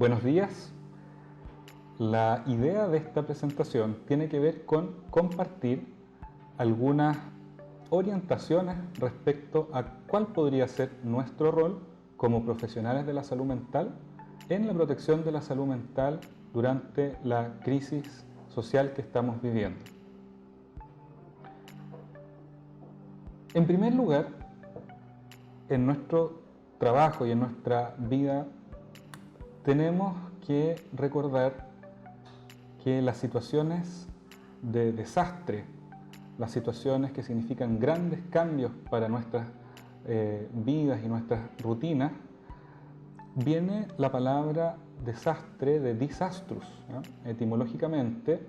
Buenos días. La idea de esta presentación tiene que ver con compartir algunas orientaciones respecto a cuál podría ser nuestro rol como profesionales de la salud mental en la protección de la salud mental durante la crisis social que estamos viviendo. En primer lugar, en nuestro trabajo y en nuestra vida tenemos que recordar que las situaciones de desastre, las situaciones que significan grandes cambios para nuestras vidas y nuestras rutinas, viene la palabra desastre de disastrus, ¿no? Etimológicamente,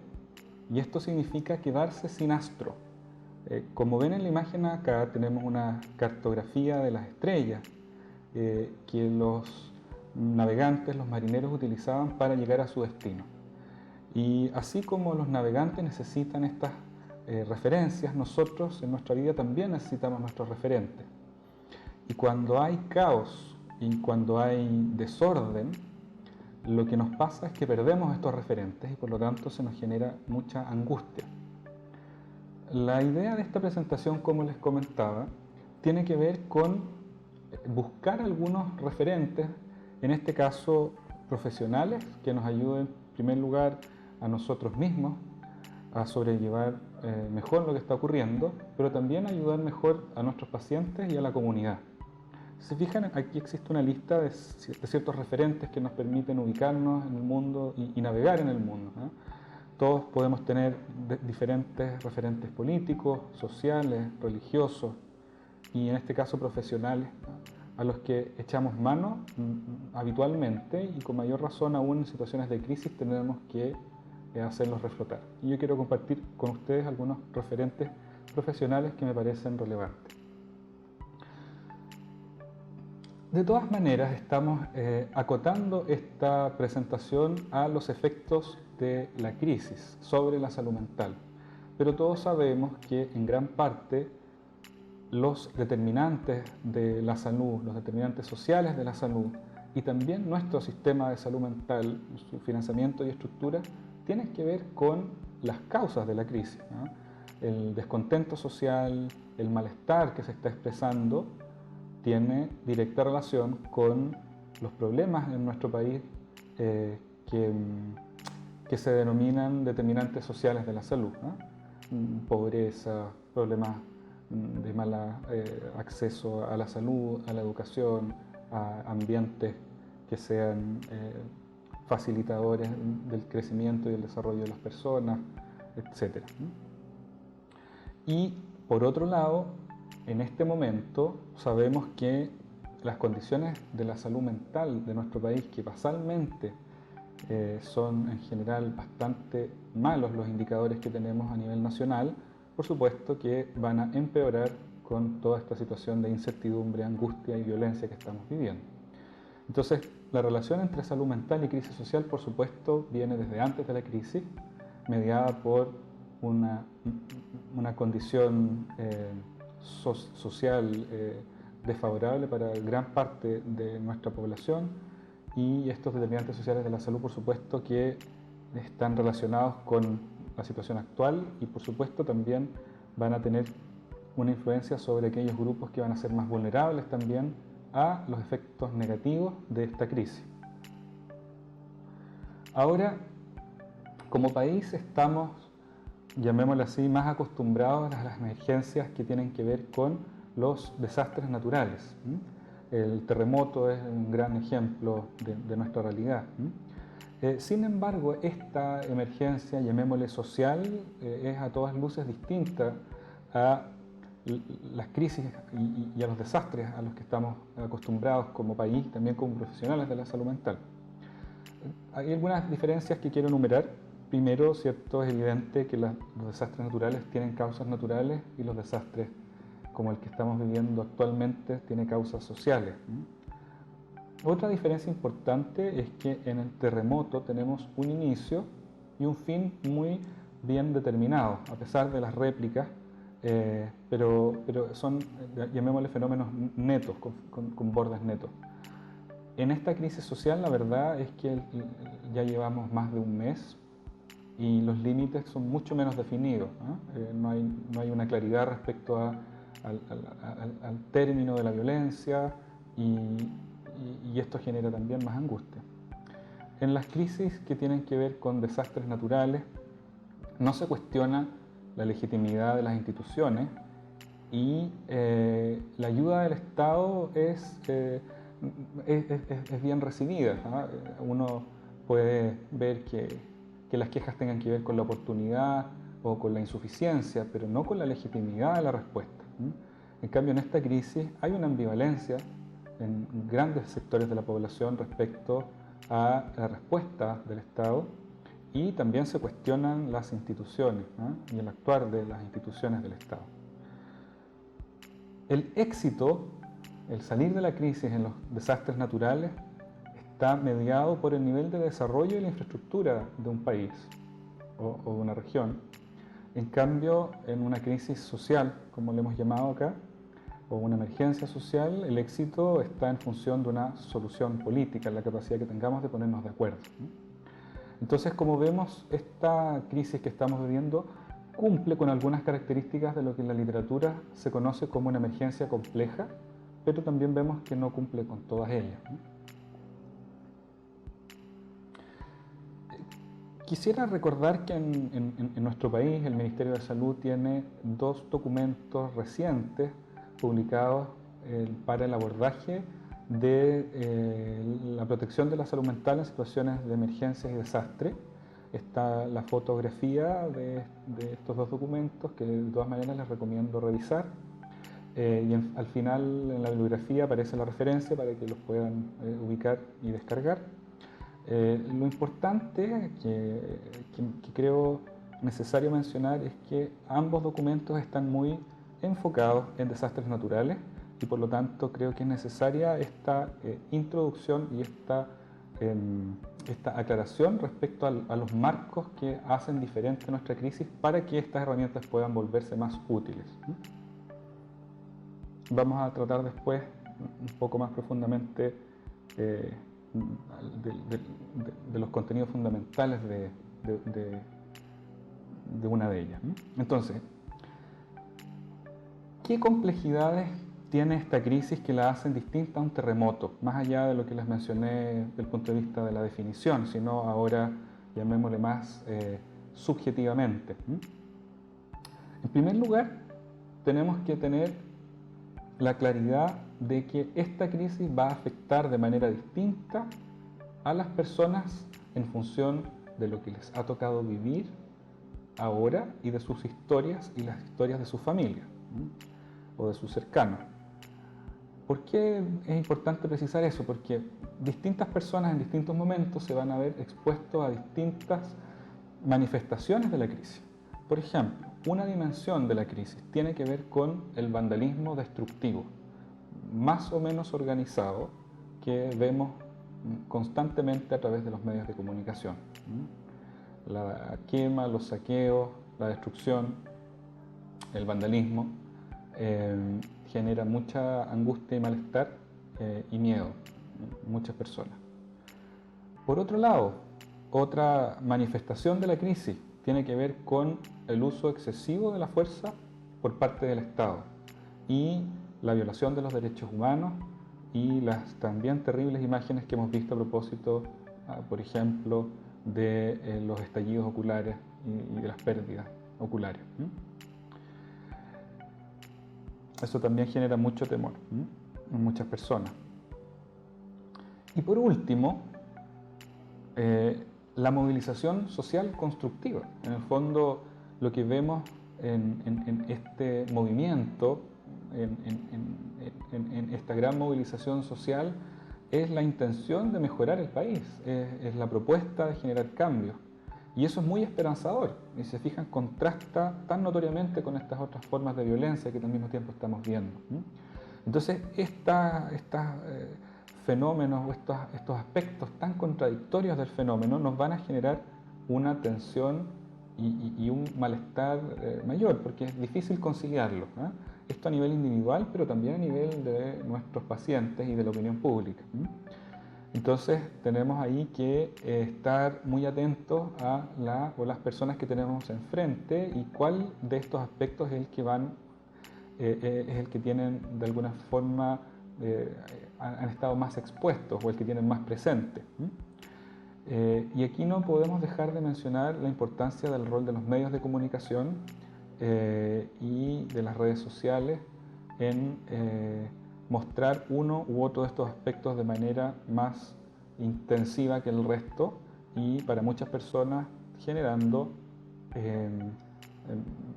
y esto significa quedarse sin astro. Como ven en la imagen acá tenemos una cartografía de las estrellas que los navegantes, los marineros utilizaban para llegar a su destino. Y así como los navegantes necesitan estas referencias, nosotros en nuestra vida también necesitamos nuestros referentes. Y cuando hay caos y cuando hay desorden, lo que nos pasa es que perdemos estos referentes y por lo tanto se nos genera mucha angustia. La idea de esta presentación, como les comentaba, tiene que ver con buscar algunos referentes, en este caso profesionales, que nos ayuden en primer lugar a nosotros mismos a sobrellevar mejor lo que está ocurriendo, pero también ayudar mejor a nuestros pacientes y a la comunidad. Si se fijan, aquí existe una lista de ciertos referentes que nos permiten ubicarnos en el mundo y navegar en el mundo, ¿no? Todos podemos tener diferentes referentes políticos, sociales, religiosos y en este caso profesionales, ¿no?, a los que echamos mano habitualmente y con mayor razón aún en situaciones de crisis tenemos que hacerlos reflotar. Y yo quiero compartir con ustedes algunos referentes profesionales que me parecen relevantes. De todas maneras, estamos acotando esta presentación a los efectos de la crisis sobre la salud mental. Pero todos sabemos que en gran parte los determinantes de la salud, los determinantes sociales de la salud y también nuestro sistema de salud mental, su financiamiento y estructura, tienen que ver con las causas de la crisis, ¿no? El descontento social, el malestar que se está expresando, tiene directa relación con los problemas en nuestro país que se denominan determinantes sociales de la salud, ¿no? Pobreza, problemas de mal acceso a la salud, a la educación, a ambientes que sean facilitadores del crecimiento y el desarrollo de las personas, etc. Y por otro lado, en este momento sabemos que las condiciones de la salud mental de nuestro país, que basalmente son en general bastante malos los indicadores que tenemos a nivel nacional, por supuesto que van a empeorar con toda esta situación de incertidumbre, angustia y violencia que estamos viviendo. Entonces, la relación entre salud mental y crisis social, por supuesto, viene desde antes de la crisis, mediada por una condición social desfavorable para gran parte de nuestra población y estos determinantes sociales de la salud, por supuesto, que están relacionados con la situación actual y, por supuesto, también van a tener una influencia sobre aquellos grupos que van a ser más vulnerables también a los efectos negativos de esta crisis. Ahora, como país estamos, llamémoslo así, más acostumbrados a las emergencias que tienen que ver con los desastres naturales. El terremoto es un gran ejemplo de nuestra realidad. Sin embargo, esta emergencia, llamémosle social, es a todas luces distinta a las crisis y a los desastres a los que estamos acostumbrados como país, también como profesionales de la salud mental. Hay algunas diferencias que quiero enumerar. Primero, cierto, es evidente que los desastres naturales tienen causas naturales y los desastres como el que estamos viviendo actualmente tiene causas sociales. Otra diferencia importante es que en el terremoto tenemos un inicio y un fin muy bien determinados, a pesar de las réplicas, pero son, llamémosle, fenómenos netos, con bordes netos. En esta crisis social la verdad es que ya llevamos más de un mes y los límites son mucho menos definidos, ¿no? No hay una claridad respecto al término de la violencia y esto genera también más angustia. En las crisis que tienen que ver con desastres naturales no se cuestiona la legitimidad de las instituciones y la ayuda del Estado es bien recibida, ¿no? Uno puede ver que las quejas tengan que ver con la oportunidad o con la insuficiencia, pero no con la legitimidad de la respuesta. En cambio, en esta crisis hay una ambivalencia en grandes sectores de la población respecto a la respuesta del Estado y también se cuestionan las instituciones, ¿no? Y el actuar de las instituciones del Estado. El éxito, el salir de la crisis en los desastres naturales está mediado por el nivel de desarrollo y la infraestructura de un país o de una región. En cambio, en una crisis social, como le hemos llamado acá, o una emergencia social, el éxito está en función de una solución política, en la capacidad que tengamos de ponernos de acuerdo. Entonces, como vemos, esta crisis que estamos viviendo cumple con algunas características de lo que en la literatura se conoce como una emergencia compleja, pero también vemos que no cumple con todas ellas. Quisiera recordar que en nuestro país el Ministerio de Salud tiene dos documentos recientes publicados para el abordaje de la protección de la salud mental en situaciones de emergencias y desastre. Está la fotografía de estos dos documentos que de todas maneras les recomiendo revisar. Al final en la bibliografía aparece la referencia para que los puedan ubicar y descargar. Lo importante que creo necesario mencionar es que ambos documentos están muy enfocados en desastres naturales y por lo tanto creo que es necesaria esta introducción y esta aclaración respecto a los marcos que hacen diferente nuestra crisis para que estas herramientas puedan volverse más útiles. Vamos a tratar después un poco más profundamente de los contenidos fundamentales de una de ellas. Entonces, ¿qué complejidades tiene esta crisis que la hacen distinta a un terremoto? Más allá de lo que les mencioné desde el punto de vista de la definición, sino ahora llamémosle más subjetivamente. En primer lugar, tenemos que tener la claridad de que esta crisis va a afectar de manera distinta a las personas en función de lo que les ha tocado vivir ahora y de sus historias y las historias de su familia o de sus cercanos. ¿Por qué es importante precisar eso? Porque distintas personas en distintos momentos se van a ver expuestos a distintas manifestaciones de la crisis. Por ejemplo, una dimensión de la crisis tiene que ver con el vandalismo destructivo, más o menos organizado, que vemos constantemente a través de los medios de comunicación. La quema, los saqueos, la destrucción, el vandalismo genera mucha angustia y malestar y miedo en muchas personas. Por otro lado, otra manifestación de la crisis tiene que ver con el uso excesivo de la fuerza por parte del Estado y la violación de los derechos humanos y las también terribles imágenes que hemos visto a propósito, por ejemplo, de los estallidos oculares y de las pérdidas oculares. Eso también genera mucho temor en muchas personas. Y por último, la movilización social constructiva. En el fondo, lo que vemos en este movimiento, en esta gran movilización social, es la intención de mejorar el país, es la propuesta de generar cambios. Y eso es muy esperanzador, y si se fijan, contrasta tan notoriamente con estas otras formas de violencia que al mismo tiempo estamos viendo. Entonces, estos fenómenos o estos aspectos tan contradictorios del fenómeno nos van a generar una tensión y un malestar mayor, porque es difícil conciliarlo. Esto a nivel individual, pero también a nivel de nuestros pacientes y de la opinión pública. Entonces tenemos ahí que estar muy atentos a las personas que tenemos enfrente y cuál de estos aspectos es el que es el que tienen de alguna forma han estado más expuestos o el que tienen más presente. Y aquí no podemos dejar de mencionar la importancia del rol de los medios de comunicación y de las redes sociales en mostrar uno u otro de estos aspectos de manera más intensiva que el resto y para muchas personas generando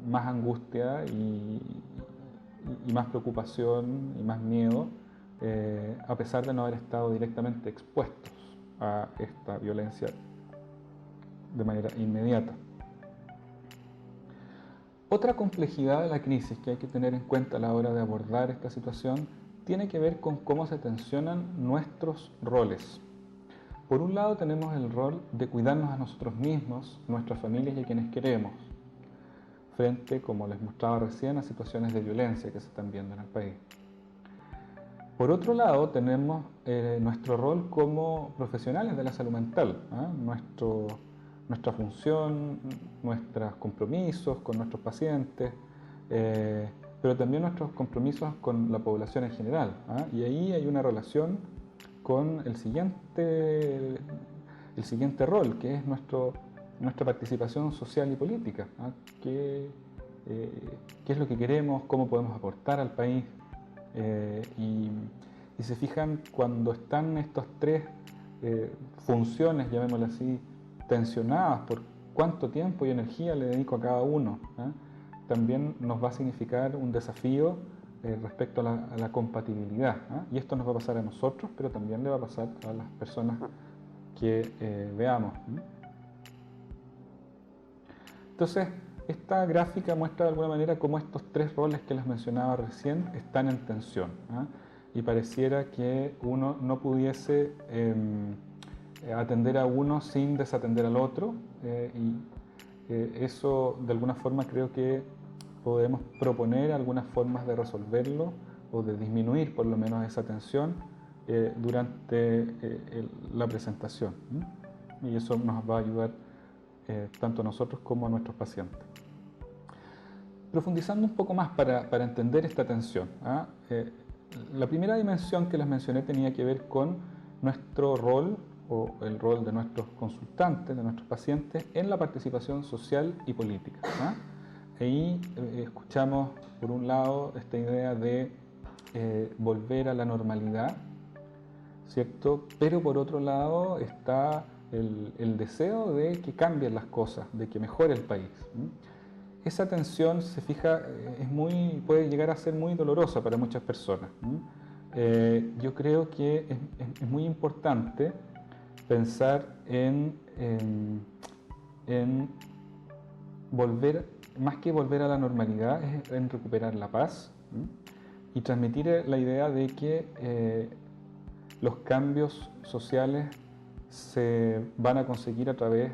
más angustia y más preocupación y más miedo a pesar de no haber estado directamente expuestos a esta violencia de manera inmediata. Otra complejidad de la crisis que hay que tener en cuenta a la hora de abordar esta situación tiene que ver con cómo se tensionan nuestros roles. Por un lado tenemos el rol de cuidarnos a nosotros mismos, nuestras familias y a quienes queremos, frente, como les mostraba recién, a situaciones de violencia que se están viendo en el país. Por otro lado tenemos nuestro rol como profesionales de la salud mental, nuestra función, nuestros compromisos con nuestros pacientes, pero también nuestros compromisos con la población en general. Y ahí hay una relación con el siguiente rol, que es nuestra participación social y política. ¿Qué es lo que queremos? ¿Cómo podemos aportar al país? Y se fijan, cuando están estas tres funciones, llamémoslo así, tensionadas por cuánto tiempo y energía le dedico a cada uno, también nos va a significar un desafío respecto a la compatibilidad. Y esto nos va a pasar a nosotros, pero también le va a pasar a las personas que veamos. Entonces, esta gráfica muestra de alguna manera cómo estos tres roles que les mencionaba recién están en tensión. Y pareciera que uno no pudiese atender a uno sin desatender al otro. Eso, de alguna forma, creo que podemos proponer algunas formas de resolverlo o de disminuir por lo menos esa tensión durante la presentación. Y eso nos va a ayudar tanto a nosotros como a nuestros pacientes. Profundizando un poco más para entender esta tensión, la primera dimensión que les mencioné tenía que ver con nuestro rol o el rol de nuestros consultantes, de nuestros pacientes en la participación social y política. Ahí escuchamos por un lado esta idea de volver a la normalidad, ¿cierto? Pero por otro lado está el deseo de que cambien las cosas, de que mejore el país. Esa tensión, se fija, puede llegar a ser muy dolorosa para muchas personas. Yo creo que es muy importante pensar en volver, más que volver a la normalidad, es en recuperar la paz y transmitir la idea de que los cambios sociales se van a conseguir a través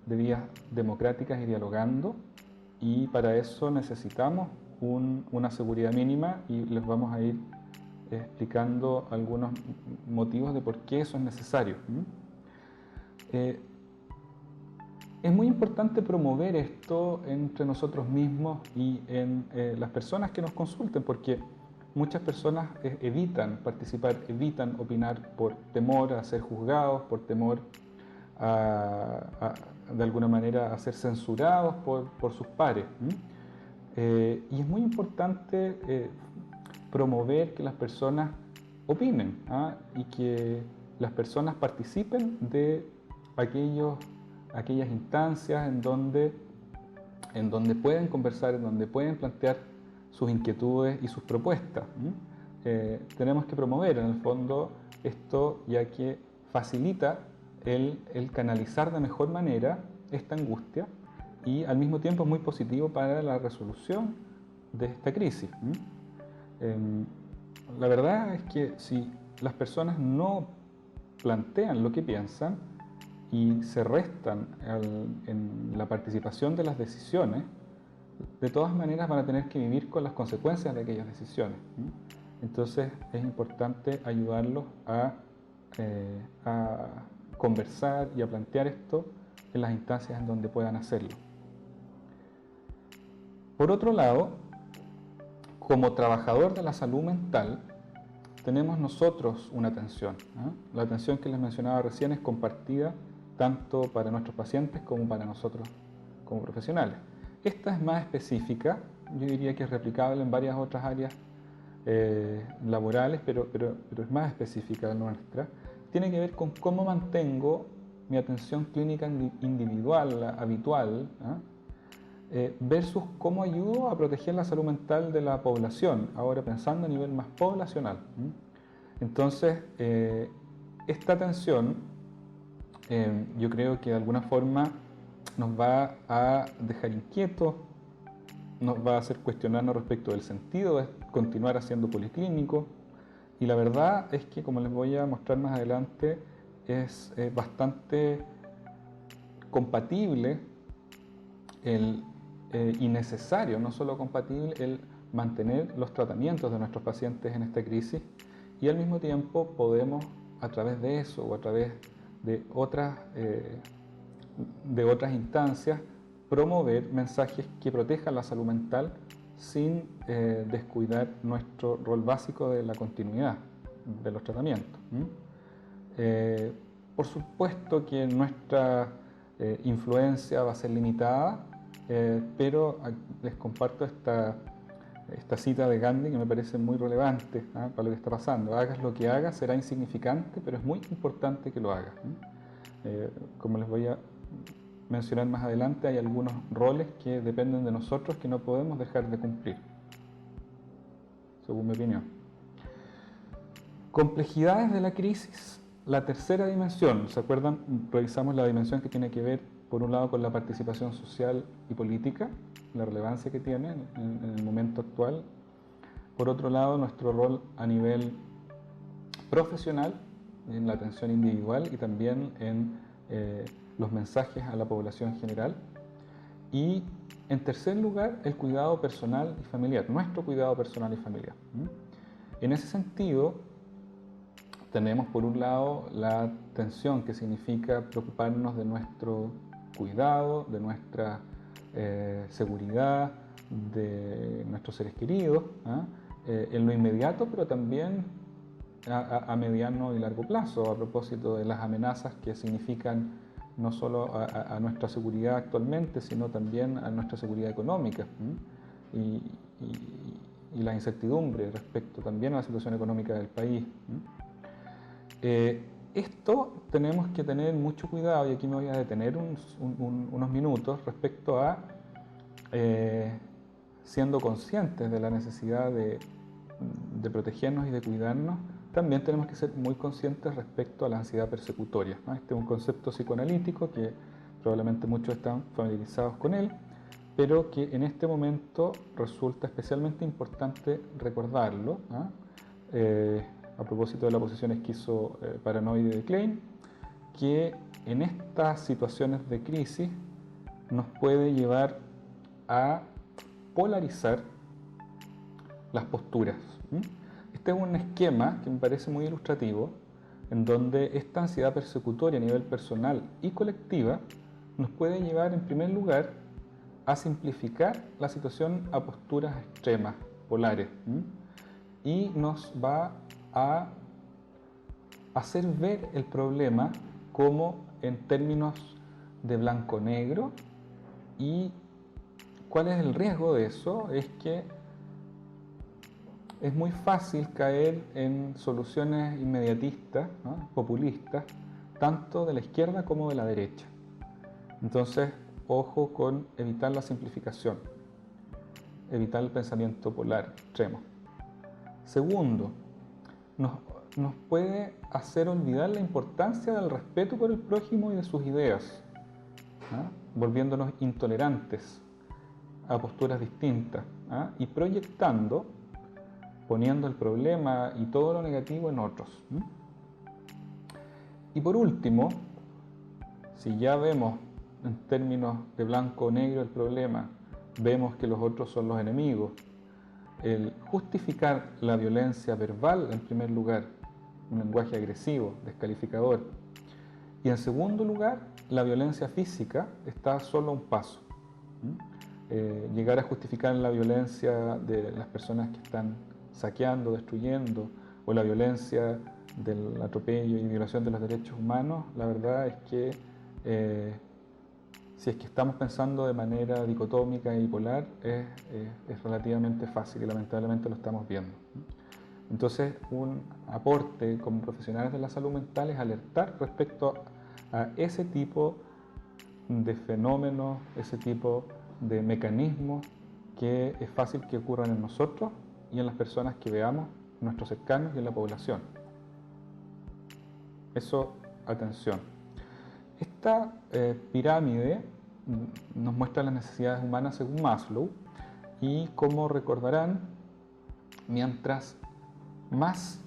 de vías democráticas y dialogando, y para eso necesitamos una seguridad mínima, y les vamos a ir explicando algunos motivos de por qué eso es necesario. Es muy importante promover esto entre nosotros mismos y en las personas que nos consulten, porque muchas personas evitan participar, evitan opinar por temor a ser juzgados, por temor de alguna manera a ser censurados por sus pares. Y es muy importante promover que las personas opinen y que las personas participen de aquellas instancias en donde pueden conversar, en donde pueden plantear sus inquietudes y sus propuestas. Tenemos que promover en el fondo esto, ya que facilita el canalizar de mejor manera esta angustia, y al mismo tiempo es muy positivo para la resolución de esta crisis. La verdad es que si las personas no plantean lo que piensan y se restan en la participación de las decisiones, de todas maneras van a tener que vivir con las consecuencias de aquellas decisiones. Entonces es importante ayudarlos a a conversar y a plantear esto en las instancias en donde puedan hacerlo. Por otro lado, como trabajador de la salud mental, tenemos nosotros una atención. La atención que les mencionaba recién es compartida tanto para nuestros pacientes como para nosotros como profesionales. Esta es más específica, yo diría que es replicable en varias otras áreas laborales, pero es más específica la nuestra. Tiene que ver con cómo mantengo mi atención clínica individual, habitual, versus cómo ayudo a proteger la salud mental de la población, ahora pensando a nivel más poblacional. Entonces, esta atención yo creo que de alguna forma nos va a dejar inquietos, nos va a hacer cuestionarnos respecto del sentido de continuar haciendo policlínico, y la verdad es que, como les voy a mostrar más adelante, es bastante compatible y necesario, no solo compatible, el mantener los tratamientos de nuestros pacientes en esta crisis, y al mismo tiempo podemos, a través de eso o a través de otras instancias, promover mensajes que protejan la salud mental sin descuidar nuestro rol básico de la continuidad de los tratamientos. Por supuesto que nuestra influencia va a ser limitada, pero les comparto esta cita de Gandhi que me parece muy relevante para lo que está pasando. Hagas lo que hagas, será insignificante, pero es muy importante que lo hagas. Como les voy a mencionar más adelante, hay algunos roles que dependen de nosotros que no podemos dejar de cumplir, según mi opinión. Complejidades de la crisis. La tercera dimensión, ¿se acuerdan? Revisamos la dimensión que tiene que ver, por un lado, con la participación social y política, la relevancia que tiene en el momento actual. Por otro lado, nuestro rol a nivel profesional, en la atención individual y también en los mensajes a la población general. Y en tercer lugar, el cuidado personal y familiar, nuestro cuidado personal y familiar. En ese sentido, tenemos por un lado la atención, que significa preocuparnos de nuestro cuidado, de nuestra seguridad, de nuestros seres queridos, en lo inmediato, pero también a mediano y largo plazo, a propósito de las amenazas que significan no solo a nuestra seguridad actualmente, sino también a nuestra seguridad económica, y la incertidumbre respecto también a la situación económica del país. Esto tenemos que tener mucho cuidado, y aquí me voy a detener unos minutos respecto a siendo conscientes de la necesidad de protegernos y de cuidarnos. También tenemos que ser muy conscientes respecto a la ansiedad persecutoria. Este es un concepto psicoanalítico que probablemente muchos están familiarizados con él, pero que en este momento resulta especialmente importante recordarlo, a propósito de la posición esquizoparanoide de Klein, que en estas situaciones de crisis nos puede llevar a polarizar las posturas. Este es un esquema que me parece muy ilustrativo, en donde esta ansiedad persecutoria a nivel personal y colectiva nos puede llevar, en primer lugar, a simplificar la situación a posturas extremas, polares, y nos va a hacer ver el problema como en términos de blanco-negro. ¿Y cuál es el riesgo de eso? Es que es muy fácil caer en soluciones inmediatistas, populistas, tanto de la izquierda como de la derecha. Entonces, ojo con evitar la simplificación, evitar el pensamiento polar extremo. Segundo, nos puede hacer olvidar la importancia del respeto por el prójimo y de sus ideas, volviéndonos intolerantes a posturas distintas, y proyectando, poniendo el problema y todo lo negativo en otros. Y por último, si ya vemos en términos de blanco o negro el problema, vemos que los otros son los enemigos, el justificar la violencia verbal en primer lugar un lenguaje agresivo, descalificador. Y en segundo lugar, la violencia física está solo a un paso. Llegar a justificar la violencia de las personas que están saqueando, destruyendo, o la violencia del atropello y violación de los derechos humanos, la verdad es que si es que estamos pensando de manera dicotómica y bipolar, es relativamente fácil y lamentablemente lo estamos viendo. Entonces, un aporte como profesionales de la salud mental es alertar respecto a ese tipo de fenómenos, ese tipo de mecanismos que es fácil que ocurran en nosotros y en las personas que veamos, nuestros cercanos y en la población. Eso, atención. Esta pirámide nos muestra las necesidades humanas según Maslow y, como recordarán, mientras más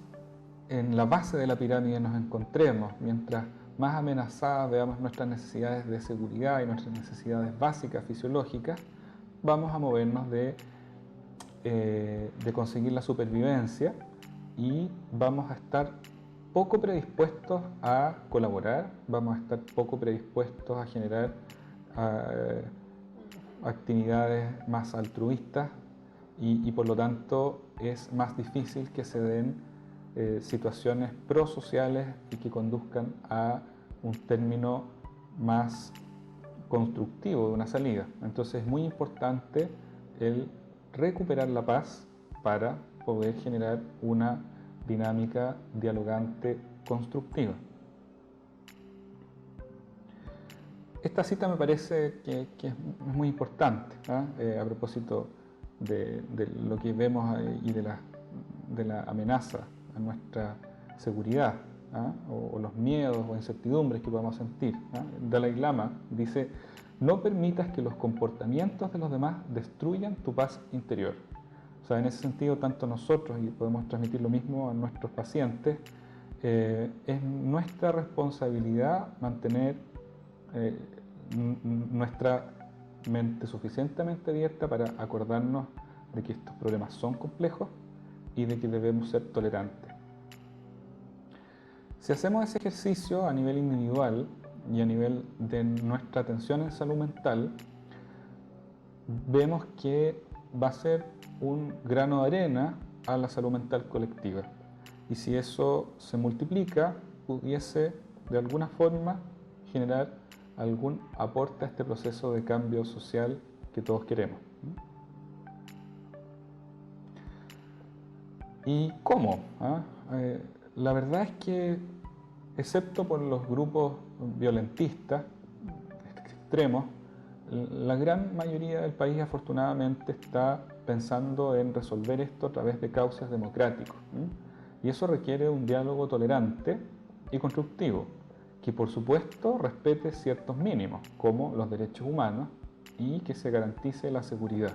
en la base de la pirámide nos encontremos, mientras más amenazadas veamos nuestras necesidades de seguridad y nuestras necesidades básicas fisiológicas, vamos a movernos de conseguir la supervivencia y vamos a estar poco predispuestos a colaborar, vamos a estar poco predispuestos a generar actividades más altruistas y por lo tanto es más difícil que se den situaciones prosociales y que conduzcan a un término más constructivo de una salida. Entonces es muy importante el recuperar la paz para poder generar una dinámica dialogante constructiva. Esta cita me parece que es muy importante, a propósito de lo que vemos y de la amenaza a nuestra seguridad, o los miedos o incertidumbres que podamos sentir. Dalai Lama dice: no permitas que los comportamientos de los demás destruyan tu paz interior. O sea, en ese sentido, tanto nosotros, y podemos transmitir lo mismo a nuestros pacientes, es nuestra responsabilidad mantener nuestra mente suficientemente abierta para acordarnos de que estos problemas son complejos y de que debemos ser tolerantes. Si hacemos ese ejercicio a nivel individual y a nivel de nuestra atención en salud mental, vemos que va a ser un grano de arena a la salud mental colectiva. Y si eso se multiplica, pudiese de alguna forma generar algún aporte a este proceso de cambio social que todos queremos. ¿Y cómo? La verdad es que, excepto por los grupos violentistas extremos, la gran mayoría del país afortunadamente está pensando en resolver esto a través de cauces democráticos. Y eso requiere un diálogo tolerante y constructivo, que por supuesto respete ciertos mínimos, como los derechos humanos, y que se garantice la seguridad.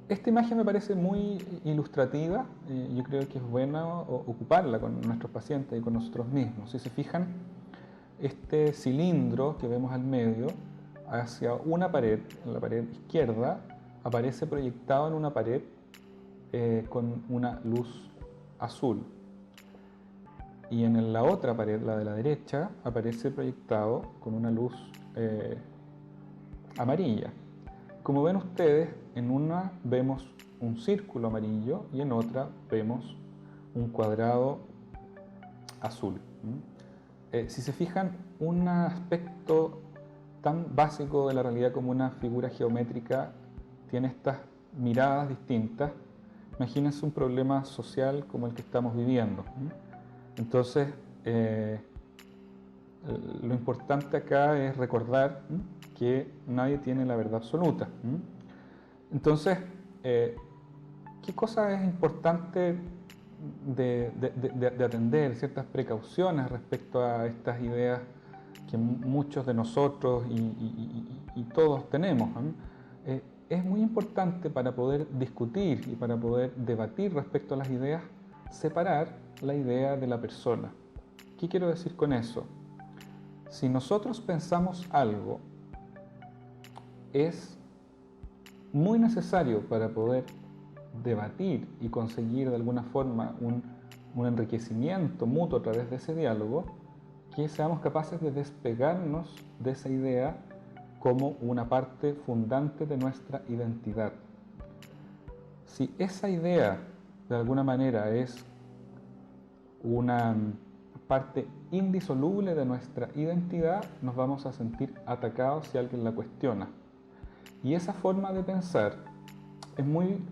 Esta imagen me parece muy ilustrativa, yo creo que es bueno ocuparla con nuestros pacientes y con nosotros mismos. Si se fijan, este cilindro que vemos al medio, hacia una pared, en la pared izquierda, aparece proyectado en una pared con una luz azul. Y en la otra pared, la de la derecha, aparece proyectado con una luz amarilla. Como ven ustedes, en una vemos un círculo amarillo y en otra vemos un cuadrado azul. Si se fijan, un aspecto tan básico de la realidad como una figura geométrica tiene estas miradas distintas. Imagínense un problema social como el que estamos viviendo. Entonces, lo importante acá es recordar que nadie tiene la verdad absoluta. Entonces, ¿qué cosa es importante de atender? Ciertas precauciones respecto a estas ideas que muchos de nosotros y todos tenemos. Es muy importante, para poder discutir y para poder debatir respecto a las ideas, separar la idea de la persona. ¿Qué quiero decir con eso? Si nosotros pensamos algo, es muy necesario para poder debatir y conseguir de alguna forma un enriquecimiento mutuo a través de ese diálogo, que seamos capaces de despegarnos de esa idea como una parte fundante de nuestra identidad. Si esa idea de alguna manera es una parte indisoluble de nuestra identidad, nos vamos a sentir atacados si alguien la cuestiona. Y esa forma de pensar es muy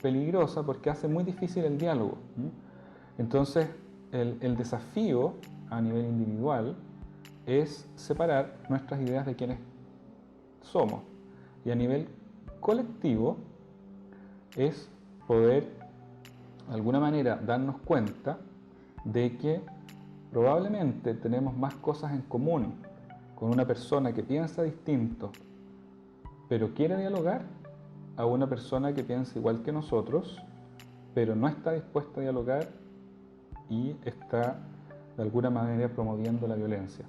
peligrosa porque hace muy difícil el diálogo. Entonces, el desafío a nivel individual es separar nuestras ideas de quiénes somos. Y a nivel colectivo es poder, de alguna manera, darnos cuenta de que probablemente tenemos más cosas en común con una persona que piensa distinto, pero quiere dialogar, a una persona que piensa igual que nosotros, pero no está dispuesta a dialogar y está de alguna manera promoviendo la violencia.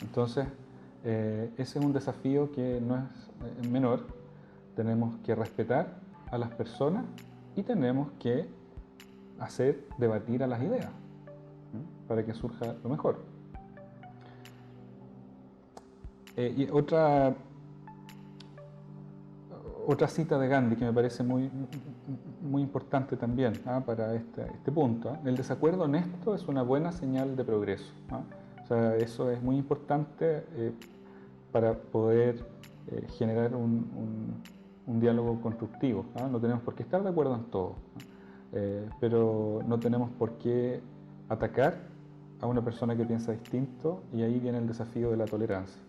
Entonces, ese es un desafío que no es menor. Tenemos que respetar a las personas y tenemos que hacer debatir a las ideas para que surja lo mejor. Y otra cita de Gandhi que me parece muy importante también para este punto. El desacuerdo honesto es una buena señal de progreso. O sea, eso es muy importante para poder generar un diálogo constructivo. No tenemos por qué estar de acuerdo en todo, pero no tenemos por qué atacar a una persona que piensa distinto, y ahí viene el desafío de la tolerancia.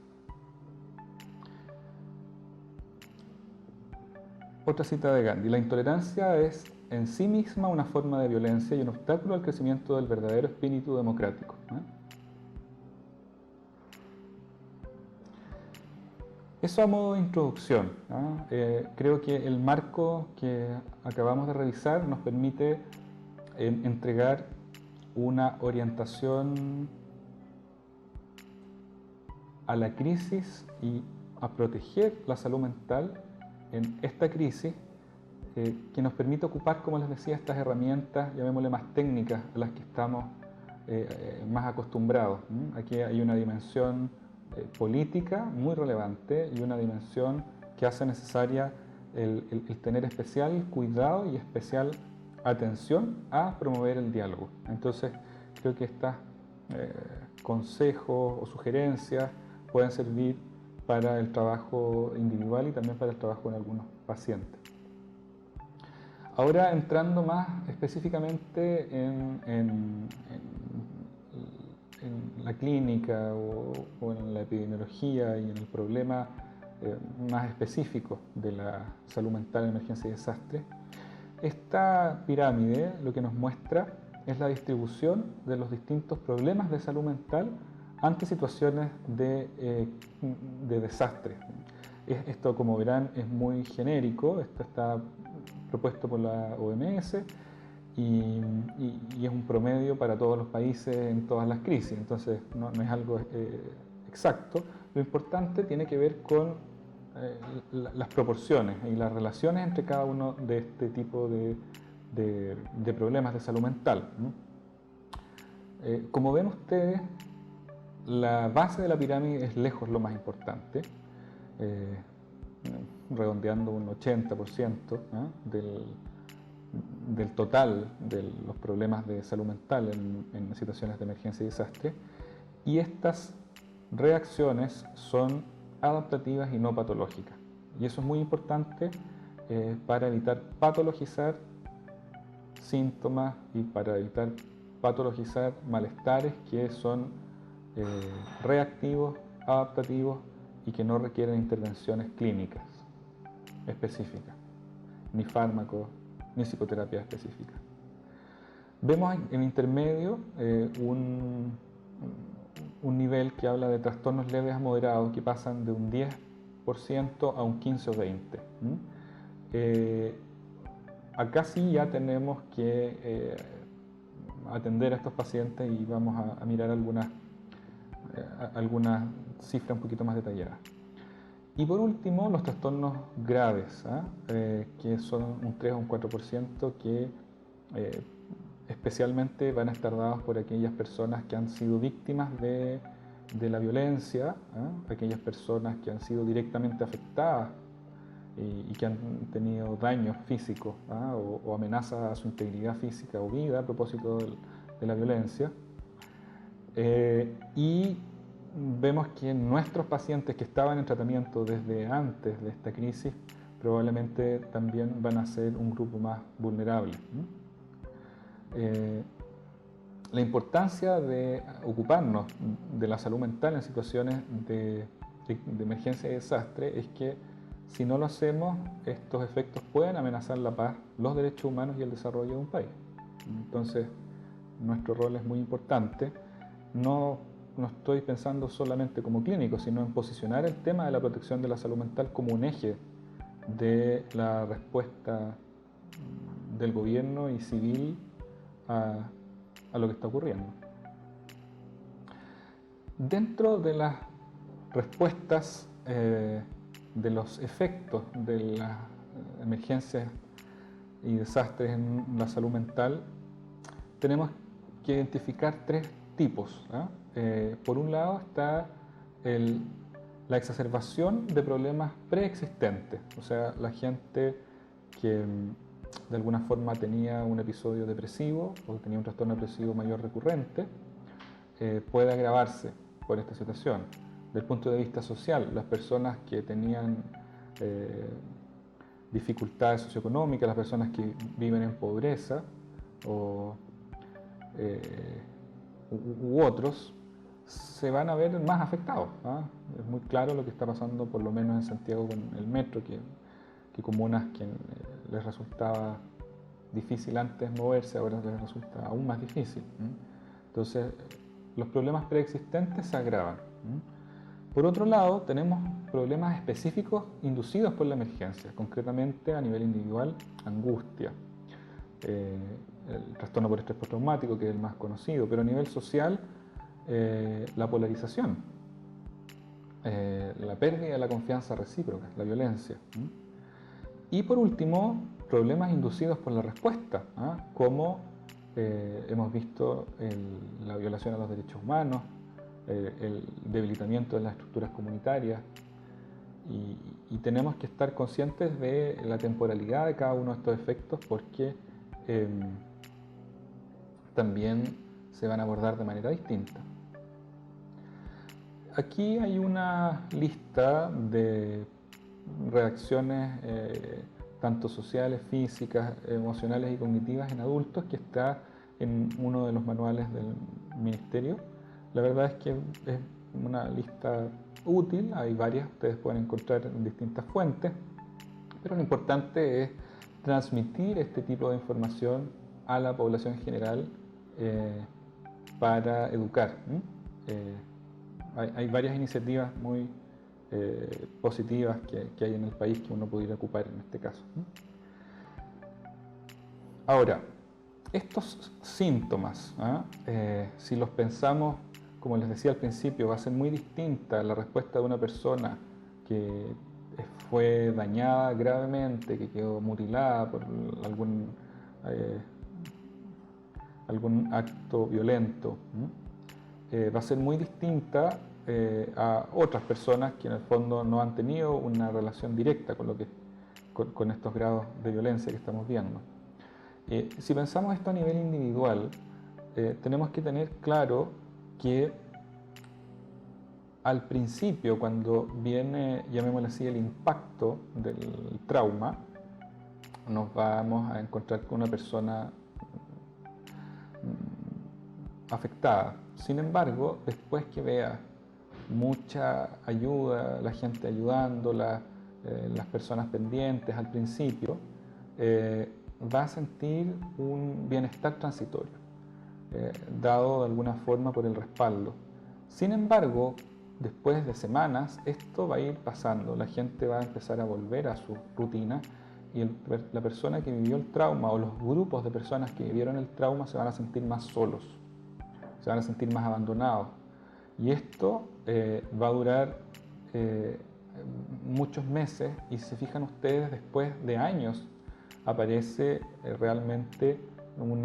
Otra cita de Gandhi: la intolerancia es en sí misma una forma de violencia y un obstáculo al crecimiento del verdadero espíritu democrático. Eso a modo de introducción. Creo que el marco que acabamos de revisar nos permite entregar una orientación a la crisis y a proteger la salud mental en esta crisis, que nos permite ocupar, como les decía, estas herramientas, llamémosle más técnicas, a las que estamos más acostumbrados. Aquí hay una dimensión política muy relevante y una dimensión que hace necesaria el tener especial cuidado y especial atención a promover el diálogo. Entonces, creo que estos consejos o sugerencias pueden servir para el trabajo individual y también para el trabajo en algunos pacientes. Ahora, entrando más específicamente en la clínica o en la epidemiología y en el problema más específico de la salud mental en emergencia y desastre, esta pirámide lo que nos muestra es la distribución de los distintos problemas de salud mental ante situaciones de desastre. Esto, como verán, es muy genérico. Esto está propuesto por la OMS y es un promedio para todos los países en todas las crisis. Entonces no es algo exacto. Lo importante tiene que ver con las proporciones y las relaciones entre cada uno de este tipo de problemas de salud mental. Como ven ustedes, la base de la pirámide es lejos lo más importante, redondeando un 80% del total de los problemas de salud mental en situaciones de emergencia y desastre. Y estas reacciones son adaptativas y no patológicas. Y eso es muy importante para evitar patologizar síntomas y para evitar patologizar malestares que son reactivos, adaptativos y que no requieren intervenciones clínicas específicas, ni fármacos, ni psicoterapia específica. Vemos en intermedio un nivel que habla de trastornos leves a moderados que pasan de un 10% a un 15 o 20%. Acá sí ya tenemos que atender a estos pacientes y vamos a mirar algunas cifras un poquito más detalladas. Y por último, los trastornos graves, que son un 3 o un 4% que especialmente van a estar dados por aquellas personas que han sido víctimas de la violencia, aquellas personas que han sido directamente afectadas y que han tenido daños físicos o amenazas a su integridad física o vida a propósito de la violencia. Y vemos que nuestros pacientes que estaban en tratamiento desde antes de esta crisis probablemente también van a ser un grupo más vulnerable. La importancia de ocuparnos de la salud mental en situaciones de emergencia y desastre es que si no lo hacemos, estos efectos pueden amenazar la paz, los derechos humanos y el desarrollo de un país. Entonces, nuestro rol es muy importante. No estoy pensando solamente como clínico, sino en posicionar el tema de la protección de la salud mental como un eje de la respuesta del gobierno y civil a lo que está ocurriendo. Dentro de las respuestas de los efectos de las emergencias y desastres en la salud mental, tenemos que identificar tres tipos. Por un lado está la exacerbación de problemas preexistentes, o sea, la gente que de alguna forma tenía un episodio depresivo o tenía un trastorno depresivo mayor recurrente, puede agravarse por esta situación. Desde el punto de vista social, las personas que tenían dificultades socioeconómicas, las personas que viven en pobreza u otros, se van a ver más afectados. Es muy claro lo que está pasando, por lo menos en Santiago, con el metro, que comunas que les resultaba difícil antes moverse, ahora les resulta aún más difícil. Entonces, los problemas preexistentes se agravan. Por otro lado, tenemos problemas específicos inducidos por la emergencia, concretamente a nivel individual, angustia, el trastorno por estrés postraumático, que es el más conocido, pero a nivel social, la polarización, la pérdida de la confianza recíproca, la violencia. Y por último, problemas inducidos por la respuesta, como hemos visto la violación a los derechos humanos, el debilitamiento de las estructuras comunitarias, y tenemos que estar conscientes de la temporalidad de cada uno de estos efectos porque también se van a abordar de manera distinta. Aquí hay una lista de reacciones tanto sociales, físicas, emocionales y cognitivas en adultos que está en uno de los manuales del Ministerio. La verdad es que es una lista útil, hay varias, ustedes pueden encontrar en distintas fuentes, pero lo importante es transmitir este tipo de información a la población en general para educar. Hay varias iniciativas muy positivas que hay en el país que uno pudiera ocupar en este caso. Ahora, estos síntomas, si los pensamos, como les decía al principio, va a ser muy distinta la respuesta de una persona que fue dañada gravemente, que quedó mutilada por algún acto violento. Va a ser muy distinta a otras personas que en el fondo no han tenido una relación directa con estos grados de violencia que estamos viendo. Si pensamos esto a nivel individual, tenemos que tener claro que al principio, cuando viene, llamémosle así, el impacto del trauma, nos vamos a encontrar con una persona afectada. Sin embargo, después que vea mucha ayuda, la gente ayudándola, las personas pendientes al principio, va a sentir un bienestar transitorio, dado de alguna forma por el respaldo. Sin embargo, después de semanas, esto va a ir pasando, la gente va a empezar a volver a su rutina y la persona que vivió el trauma o los grupos de personas que vivieron el trauma se van a sentir más solos, se van a sentir más abandonados. Y esto va a durar muchos meses, y si se fijan ustedes, después de años aparece realmente un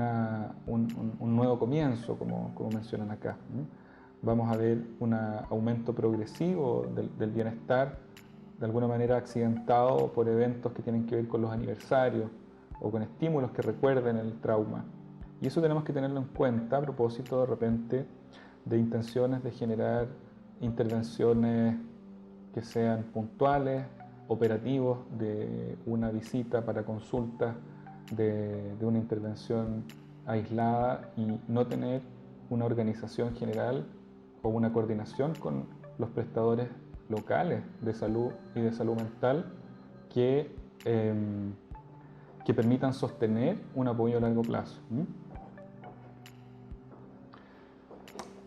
nuevo comienzo, como mencionan acá. Vamos a ver un aumento progresivo del bienestar, de alguna manera accidentado por eventos que tienen que ver con los aniversarios o con estímulos que recuerden el trauma. Y eso tenemos que tenerlo en cuenta a propósito de repente de intenciones de generar intervenciones que sean puntuales, operativos, de una visita para consultas, de una intervención aislada, y no tener una organización general o una coordinación con los prestadores locales de salud y de salud mental que permitan sostener un apoyo a largo plazo.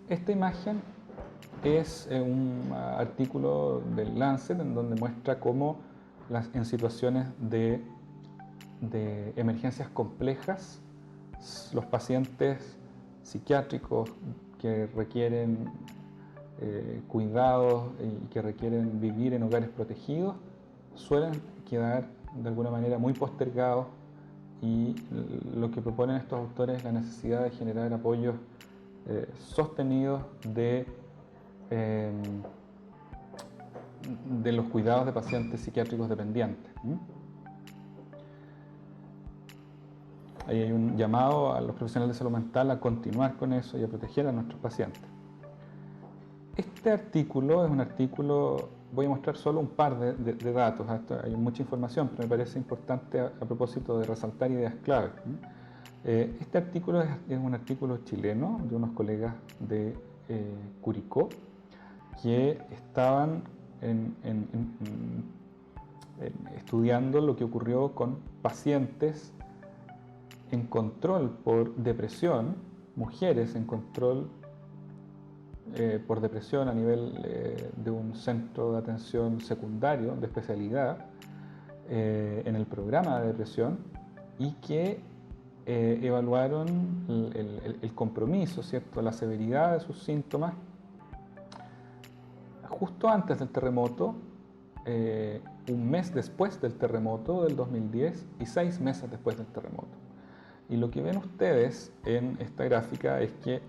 Esta imagen es un artículo del Lancet en donde muestra cómo en situaciones de emergencias complejas, los pacientes psiquiátricos que requieren cuidados y que requieren vivir en hogares protegidos suelen quedar de alguna manera muy postergados, y lo que proponen estos autores es la necesidad de generar apoyos sostenidos de los cuidados de pacientes psiquiátricos dependientes. Ahí hay un llamado a los profesionales de salud mental a continuar con eso y a proteger a nuestros pacientes. Este artículo es un artículo, voy a mostrar solo un par de datos, hay mucha información, pero me parece importante a propósito de resaltar ideas clave. Este artículo es un artículo chileno de unos colegas de Curicó que estaban estudiando lo que ocurrió con pacientes en control por depresión, mujeres en control por depresión a nivel de un centro de atención secundario de especialidad en el programa de depresión, y que evaluaron el compromiso, ¿cierto?, la severidad de sus síntomas justo antes del terremoto, un mes después del terremoto del 2010 y 6 meses después del terremoto. Y lo que ven ustedes en esta gráfica es que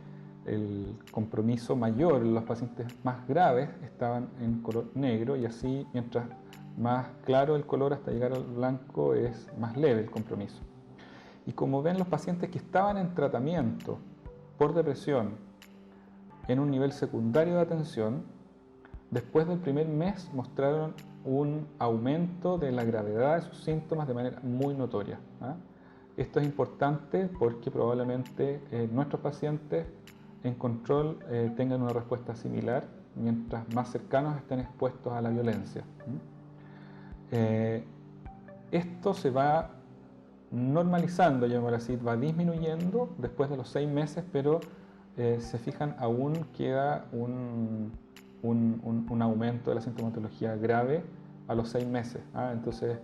el compromiso mayor, los pacientes más graves, estaban en color negro, y así mientras más claro el color hasta llegar al blanco es más leve el compromiso. Y como ven, los pacientes que estaban en tratamiento por depresión en un nivel secundario de atención, después del primer mes mostraron un aumento de la gravedad de sus síntomas de manera muy notoria. Esto es importante porque probablemente nuestros pacientes en control tengan una respuesta similar mientras más cercanos estén expuestos a la violencia. Esto se va normalizando, llamémoslo así, va disminuyendo después de los 6 meses, pero se fijan, aún queda un aumento de la sintomatología grave a los 6 meses. Entonces,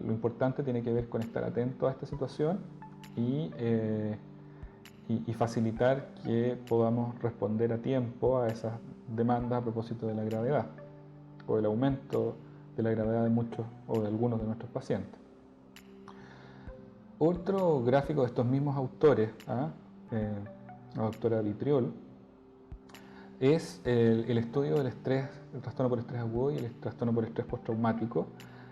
lo importante tiene que ver con estar atento a esta situación y facilitar que podamos responder a tiempo a esas demandas a propósito de la gravedad o del aumento de la gravedad de muchos o de algunos de nuestros pacientes. Otro gráfico de estos mismos autores, la doctora Vitriol, es el estudio del estrés, el trastorno por estrés agudo y el trastorno por estrés postraumático,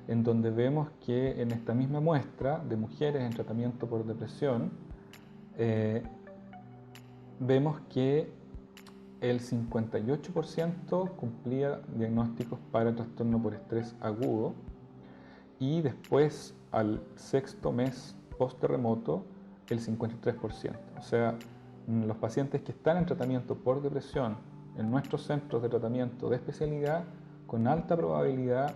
en donde vemos que en esta misma muestra de mujeres en tratamiento por depresión, vemos que el 58% cumplía diagnósticos para trastorno por estrés agudo, y después al 6º mes post-terremoto el 53%. O sea, los pacientes que están en tratamiento por depresión en nuestros centros de tratamiento de especialidad, con alta probabilidad,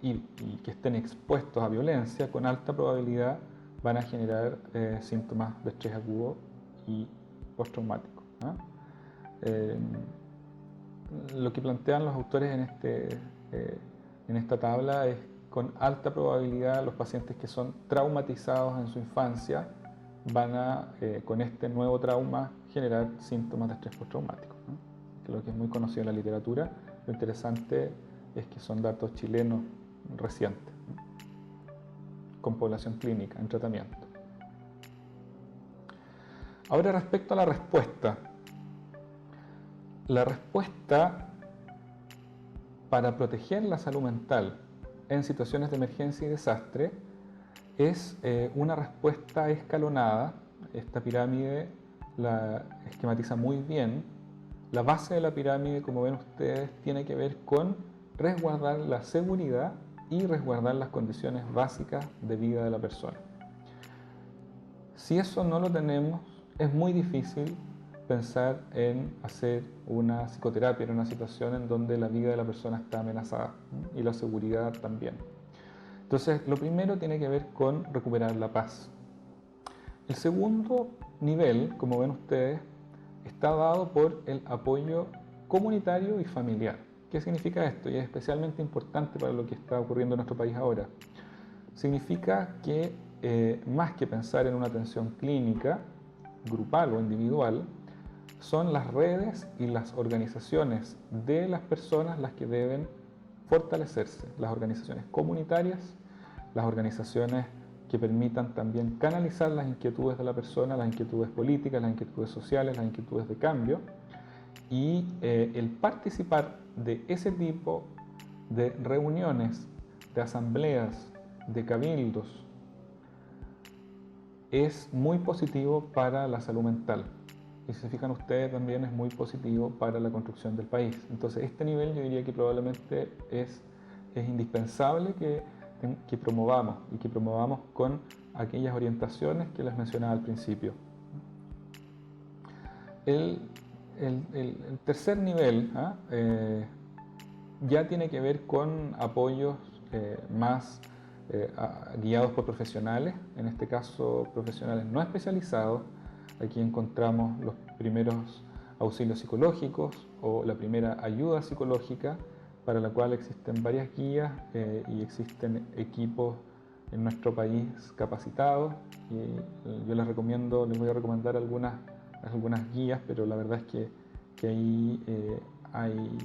y que estén expuestos a violencia, con alta probabilidad van a generar síntomas de estrés agudo y postraumático. Lo que plantean los autores en esta tabla es: con alta probabilidad los pacientes que son traumatizados en su infancia van a, con este nuevo trauma, generar síntomas de estrés postraumático, que es lo que es muy conocido en la literatura Lo interesante es que son datos chilenos recientes, con población clínica en tratamiento. Ahora, respecto a la respuesta para proteger la salud mental en situaciones de emergencia y desastre es una respuesta escalonada. Esta pirámide la esquematiza muy bien. La base de la pirámide, como ven ustedes, tiene que ver con resguardar la seguridad y resguardar las condiciones básicas de vida de la persona. Si eso no lo tenemos, es muy difícil pensar en hacer una psicoterapia en una situación en donde la vida de la persona está amenazada y la seguridad también. Entonces, lo primero tiene que ver con recuperar la paz. El segundo nivel, como ven ustedes, está dado por el apoyo comunitario y familiar. ¿Qué significa esto? Y es especialmente importante para lo que está ocurriendo en nuestro país ahora. Significa que más que pensar en una atención clínica, grupal o individual, son las redes y las organizaciones de las personas las que deben fortalecerse. Las organizaciones comunitarias, las organizaciones que permitan también canalizar las inquietudes de la persona, las inquietudes políticas, las inquietudes sociales, las inquietudes de cambio, y el participar de ese tipo de reuniones, de asambleas, de cabildos, es muy positivo para la salud mental. Y si se fijan ustedes, también es muy positivo para la construcción del país. Entonces, este nivel yo diría que probablemente es indispensable que promovamos, y que promovamos con aquellas orientaciones que les mencionaba al principio. El tercer nivel ya tiene que ver con apoyos más guiados por profesionales, en este caso profesionales no especializados. Aquí encontramos los primeros auxilios psicológicos o la primera ayuda psicológica, para la cual existen varias guías y existen equipos en nuestro país capacitados. Y yo les voy a recomendar algunas guías, pero la verdad es que ahí hay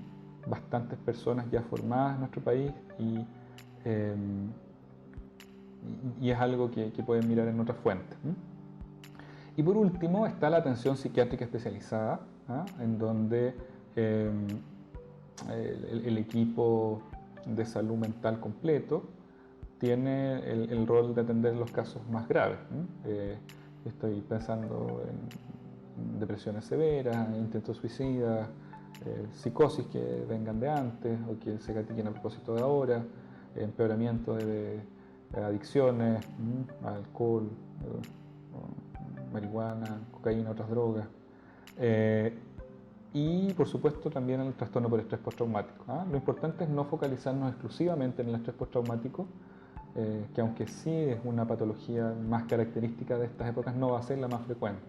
bastantes personas ya formadas en nuestro país y es algo que pueden mirar en otras fuentes. Y por último está la atención psiquiátrica especializada, en donde el equipo de salud mental completo tiene el rol de atender los casos más graves. Estoy pensando en depresiones severas, intentos suicidas, psicosis que vengan de antes o que se gatillen a propósito de ahora, empeoramiento de adicciones, alcohol, marihuana, cocaína, otras drogas. Y por supuesto también el trastorno por estrés postraumático. Lo importante es no focalizarnos exclusivamente en el estrés postraumático, que aunque sí es una patología más característica de estas épocas, no va a ser la más frecuente.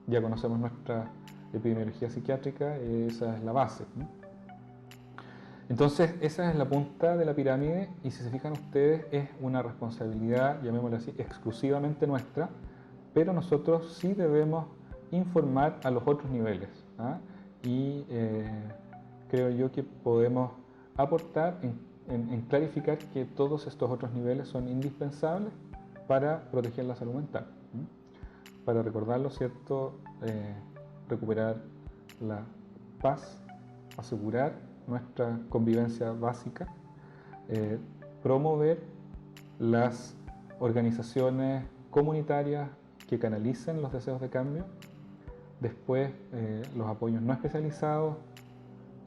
Ya conocemos nuestra epidemiología psiquiátrica, esa es la base. Entonces, esa es la punta de la pirámide, y si se fijan ustedes, es una responsabilidad, llamémosla así, exclusivamente nuestra, pero nosotros sí debemos informar a los otros niveles. Y creo yo que podemos aportar en clarificar que todos estos otros niveles son indispensables para proteger la salud mental. Para recordarlo, ¿cierto? Recuperar la paz, asegurar nuestra convivencia básica, promover las organizaciones comunitarias que canalicen los deseos de cambio, después los apoyos no especializados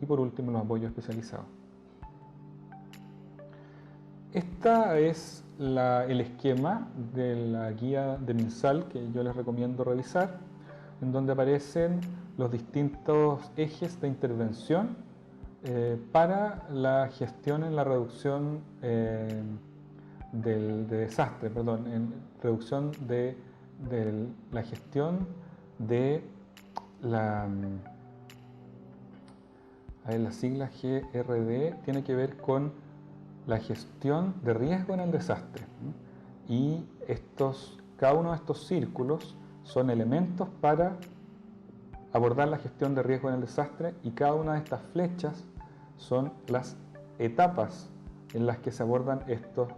y por último los apoyos especializados. Este es el esquema de la guía de MinSal que yo les recomiendo revisar, en donde aparecen los distintos ejes de intervención para la gestión en la reducción de desastre, en reducción de la gestión de la sigla GRD tiene que ver con la gestión de riesgo en el desastre. Y cada uno de estos círculos son elementos para abordar la gestión de riesgo en el desastre, y cada una de estas flechas son las etapas en las que se abordan estos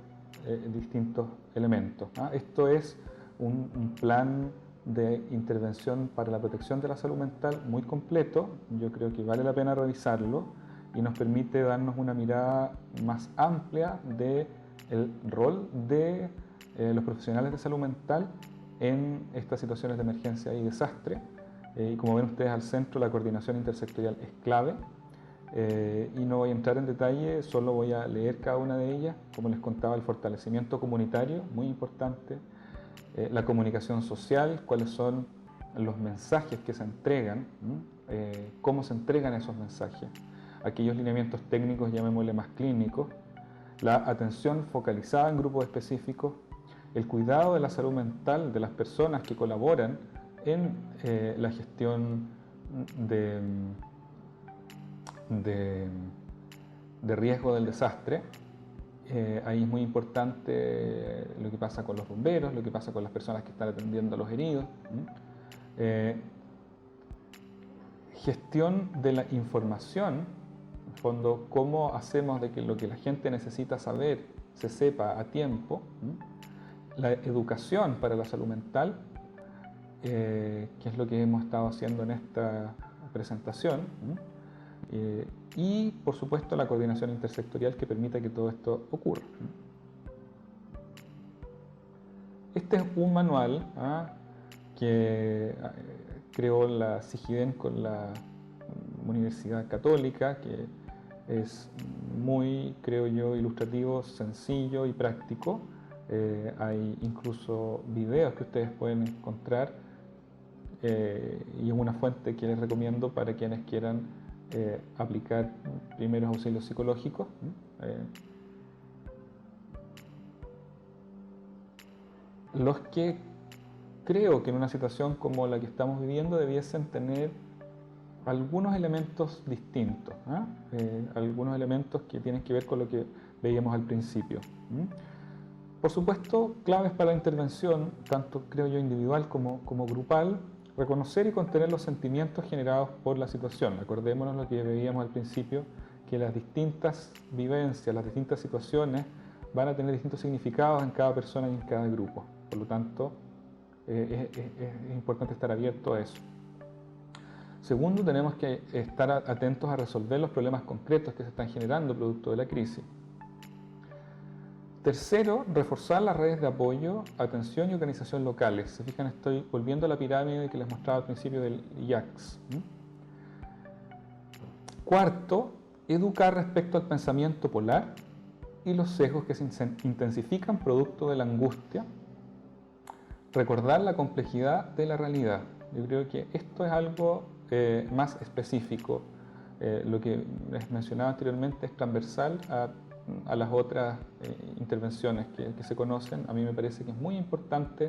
distintos elementos. Esto es un plan de intervención para la protección de la salud mental muy completo. Yo creo que vale la pena revisarlo y nos permite darnos una mirada más amplia del rol de los profesionales de salud mental en estas situaciones de emergencia y desastre. Y como ven ustedes al centro, la coordinación intersectorial es clave. Y no voy a entrar en detalle, solo voy a leer cada una de ellas. Como les contaba, el fortalecimiento comunitario, muy importante. La comunicación social, cuáles son los mensajes que se entregan, cómo se entregan esos mensajes. Aquellos lineamientos técnicos, llamémosle más clínicos. La atención focalizada en grupos específicos. El cuidado de la salud mental de las personas que colaboran en la gestión de riesgo del desastre. Ahí es muy importante lo que pasa con los bomberos, lo que pasa con las personas que están atendiendo a los heridos. Gestión de la información, en el fondo, cómo hacemos de que lo que la gente necesita saber se sepa a tiempo. La educación para la salud mental, que es lo que hemos estado haciendo en esta presentación. Y por supuesto la coordinación intersectorial que permita que todo esto ocurra. Este es un manual que creó la CIGIDEN con la Universidad Católica, que es muy, creo yo, ilustrativo, sencillo y práctico. Hay incluso videos que ustedes pueden encontrar y es una fuente que les recomiendo para quienes quieran aplicar primeros auxilios psicológicos. Los que creo que en una situación como la que estamos viviendo debiesen tener algunos elementos distintos, algunos elementos que tienen que ver con lo que veíamos al principio. Por supuesto, claves para la intervención, tanto creo yo individual como grupal. Reconocer y contener los sentimientos generados por la situación. Acordémonos lo que veíamos al principio, que las distintas vivencias, las distintas situaciones van a tener distintos significados en cada persona y en cada grupo. Por lo tanto, es importante estar abierto a eso. Segundo, tenemos que estar atentos a resolver los problemas concretos que se están generando producto de la crisis. Tercero, reforzar las redes de apoyo, atención y organización locales. Se fijan, estoy volviendo a la pirámide que les mostraba al principio del IACS. Cuarto, educar respecto al pensamiento polar y los sesgos que se intensifican producto de la angustia. Recordar la complejidad de la realidad. Yo creo que esto es algo más específico. Lo que les mencionaba anteriormente es transversal a las otras intervenciones que se conocen. A mí me parece que es muy importante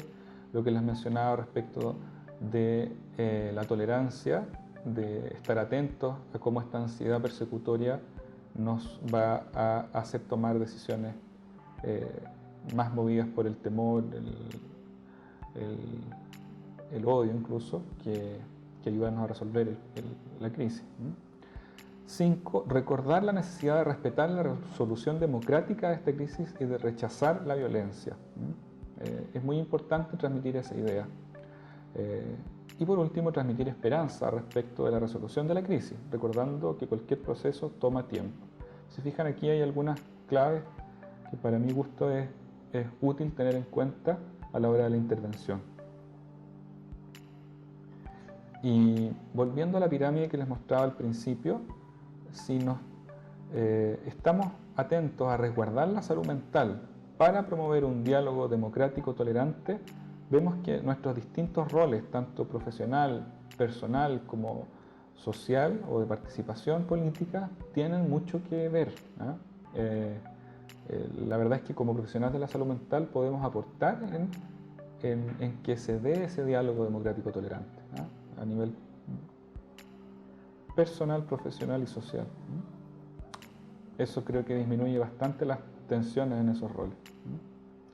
lo que les mencionaba respecto de la tolerancia, de estar atentos a cómo esta ansiedad persecutoria nos va a hacer tomar decisiones más movidas por el temor, el odio incluso, que ayudarnos a resolver la crisis. 5. Recordar la necesidad de respetar la resolución democrática de esta crisis y de rechazar la violencia. Es muy importante transmitir esa idea. Y por último, transmitir esperanza respecto de la resolución de la crisis, recordando que cualquier proceso toma tiempo. Si fijan, aquí hay algunas claves que para mi gusto es útil tener en cuenta a la hora de la intervención. Y volviendo a la pirámide que les mostraba al principio, si nos estamos atentos a resguardar la salud mental para promover un diálogo democrático tolerante, vemos que nuestros distintos roles, tanto profesional, personal como social o de participación política, tienen mucho que ver. La verdad es que como profesionales de la salud mental podemos aportar en que se dé ese diálogo democrático tolerante, a nivel personal, profesional y social. Eso creo que disminuye bastante las tensiones en esos roles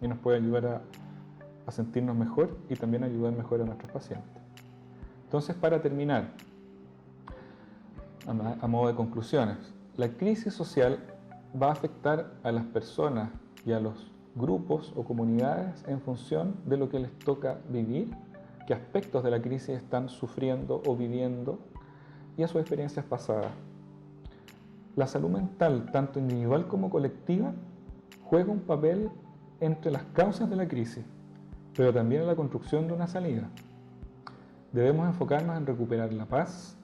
y nos puede ayudar a sentirnos mejor y también ayudar mejor a nuestros pacientes. Entonces, para terminar, a modo de conclusiones, la crisis social va a afectar a las personas y a los grupos o comunidades en función de lo que les toca vivir, qué aspectos de la crisis están sufriendo o viviendo y a sus experiencias pasadas. La salud mental, tanto individual como colectiva, juega un papel entre las causas de la crisis, pero también en la construcción de una salida. Debemos enfocarnos en recuperar la paz,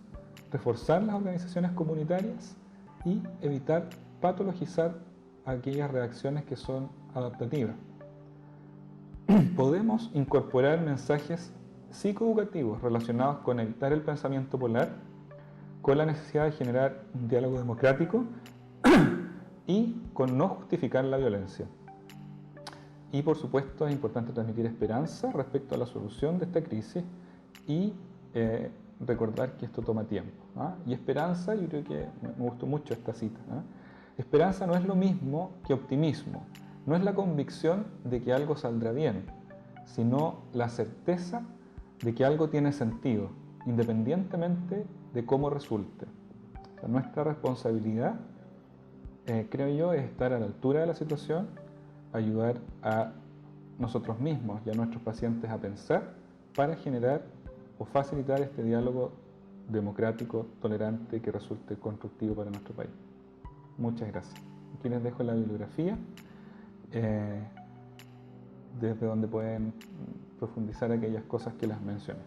reforzar las organizaciones comunitarias y evitar patologizar aquellas reacciones que son adaptativas. Podemos incorporar mensajes psicoeducativos relacionados con evitar el pensamiento polar, con la necesidad de generar un diálogo democrático y con no justificar la violencia. Y por supuesto es importante transmitir esperanza respecto a la solución de esta crisis y recordar que esto toma tiempo. Y esperanza, yo creo que me gustó mucho esta cita. Esperanza no es lo mismo que optimismo, no es la convicción de que algo saldrá bien, sino la certeza de que algo tiene sentido, independientemente de cómo resulte. O sea, nuestra responsabilidad, creo yo, es estar a la altura de la situación, ayudar a nosotros mismos y a nuestros pacientes a pensar para generar o facilitar este diálogo democrático, tolerante, que resulte constructivo para nuestro país. Muchas gracias. Aquí les dejo la bibliografía, desde donde pueden profundizar aquellas cosas que las mencioné.